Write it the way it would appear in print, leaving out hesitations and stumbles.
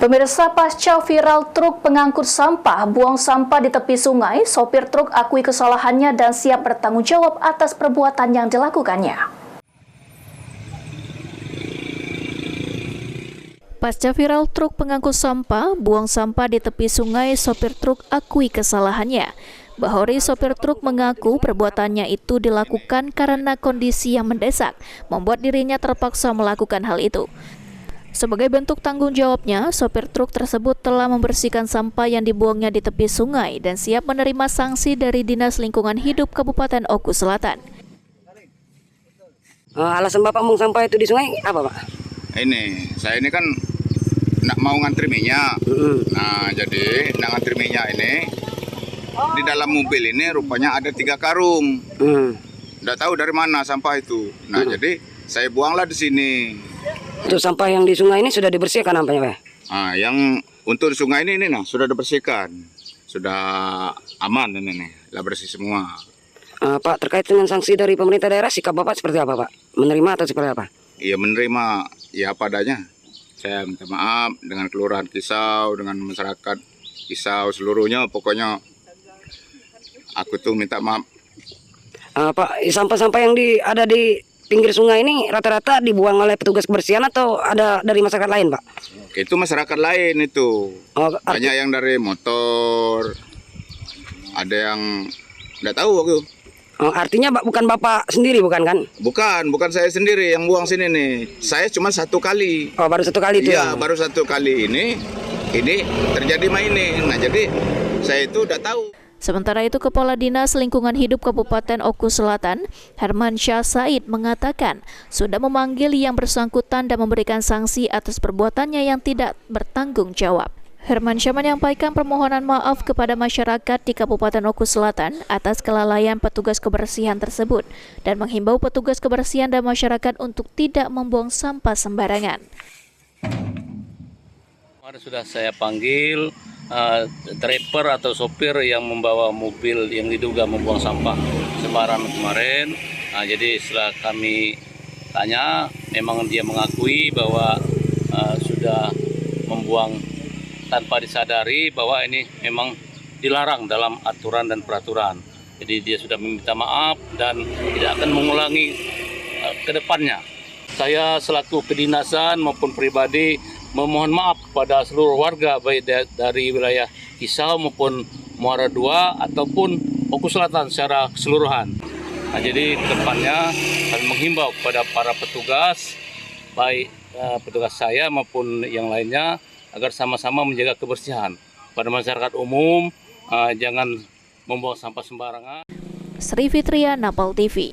Pemirsa, pasca viral truk pengangkut sampah buang sampah di tepi sungai, sopir truk akui kesalahannya dan siap bertanggung jawab atas perbuatan yang dilakukannya. Pasca viral truk pengangkut sampah buang sampah di tepi sungai, sopir truk akui kesalahannya. Bahori, sopir truk, mengaku perbuatannya itu dilakukan karena kondisi yang mendesak, membuat dirinya terpaksa melakukan hal itu. Sebagai bentuk tanggung jawabnya, sopir truk tersebut telah membersihkan sampah yang dibuangnya di tepi sungai dan siap menerima sanksi dari Dinas Lingkungan Hidup Kabupaten Oku Selatan. Alasan Bapak buang sampah itu di sungai apa, Pak? Saya ini kan nak mau ngantri minyak. Nah, jadi nak ngantri minyak ini di dalam mobil ini rupanya ada 3 karung. Nggak tahu dari mana sampah itu. Nah, jadi saya buanglah di sini. Untuk sampah yang di sungai ini sudah dibersihkan nampaknya, Pak? Yang untuk di sungai ini sudah dibersihkan. Sudah aman ini lah, bersih semua. Pak, terkait dengan sanksi dari pemerintah daerah, sikap Bapak seperti apa, Pak? Menerima atau seperti apa? Iya, menerima ya padanya. Saya minta maaf dengan Kelurahan Kisau, dengan masyarakat Kisau seluruhnya. Pokoknya aku tuh minta maaf. Pak, sampah-sampah yang ada di pinggir sungai ini rata-rata dibuang oleh petugas kebersihan atau ada dari masyarakat lain, Pak? Itu masyarakat lain itu. Banyak yang dari motor, ada yang nggak tahu aku. Artinya bukan Bapak sendiri, bukan kan? Bukan saya sendiri yang buang sini nih. Saya cuma 1 kali. Oh, baru 1 kali itu? Iya, baru 1 kali ini terjadi ini. Nah, jadi saya itu udah tahu. Sementara itu, Kepala Dinas Lingkungan Hidup Kabupaten Oku Selatan, Hermansyah Said, mengatakan sudah memanggil yang bersangkutan dan memberikan sanksi atas perbuatannya yang tidak bertanggung jawab. Hermansyah menyampaikan permohonan maaf kepada masyarakat di Kabupaten Oku Selatan atas kelalaian petugas kebersihan tersebut dan menghimbau petugas kebersihan dan masyarakat untuk tidak membuang sampah sembarangan. Kemarin sudah saya panggil driver atau sopir yang membawa mobil yang diduga membuang sampah sembarangan kemarin. Jadi setelah kami tanya, memang dia mengakui bahwa sudah membuang tanpa disadari bahwa ini memang dilarang dalam aturan dan peraturan. Jadi dia sudah meminta maaf dan tidak akan mengulangi ke depannya. Saya selaku kedinasan maupun pribadi memohon maaf kepada seluruh warga, baik dari wilayah Kisau maupun Muara II ataupun Oku Selatan secara keseluruhan. Nah, jadi ke depannya kami menghimbau kepada para petugas, baik petugas saya maupun yang lainnya, agar sama-sama menjaga kebersihan. Pada masyarakat umum, jangan membuang sampah sembarangan. Sri Fitria, Napal TV.